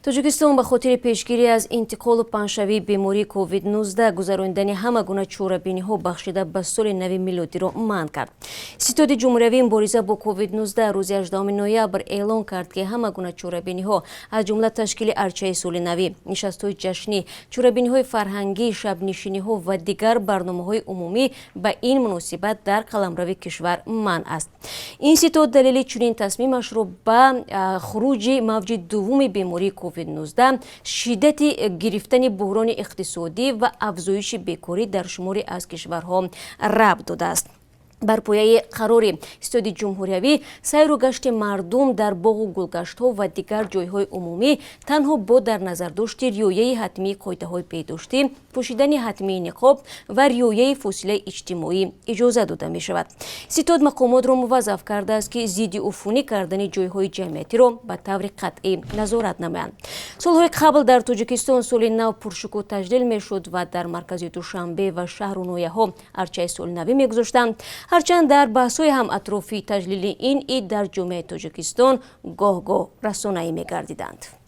Тоҷикистон ба хотири пешгирӣ аз интиқолу паншавии бемории ковид-19 гузарондани ҳама гуна чорабиниҳо бахшида ба соли нави милодиро манъ кард. Ситоди ҷумҳуриявии мубориза бо ковид-19 рӯзи 18 ноябр эълон кард, ки ҳама гуна чорабиниҳо аз ҷумла ташкили арчаи соли навӣ, нишастҳои ҷашнӣ, чорабиниҳои фарҳангӣ, шабнишиниҳо ва дигар барномаҳои умумӣ ба ин муносибат дар қаламрави кишвар манъ аст. Ин ситод далели чунин тасмимашро ба хуруҷи мавҷи дуввуми бемории ковид-19, шиддати гирифтани буҳрони иқтисодӣ ва афзоиши бекорӣ дар шуморе аз кишварҳо рабт додааст. Бар пояи қарори ситоди ҷумҳуриявӣ, сайру гашти мардум дар боғу гулгаштҳо ва дигар ҷойҳои умумӣ танҳо бо дар назардошти риояи ҳатмии қоидаҳои беҳдоштӣ, пӯшидани ҳатмии ниқоб ва риояи фосилаи иҷтимоӣ иҷоза дода мешавад. Ситод мақомотро муваззаф кардааст, ки зиддиуфунӣ кардани ҷойҳои ҷамъиятиро ба таври қатъӣ назорат намоянд. Солҳои қабл дар Тоҷикистон соли нав пуршукӯҳ таҷлил мешуд ва дар маркази Душанбе ва шаҳру нояҳо арчаи соли навӣ мегузоштанд. ҳарчанд дар баҳсҳои ҳам атрофи таҷлили ин ид дар ҷомеаи Тоҷикистон гоҳ-гоҳ расонаӣ мегардиданд.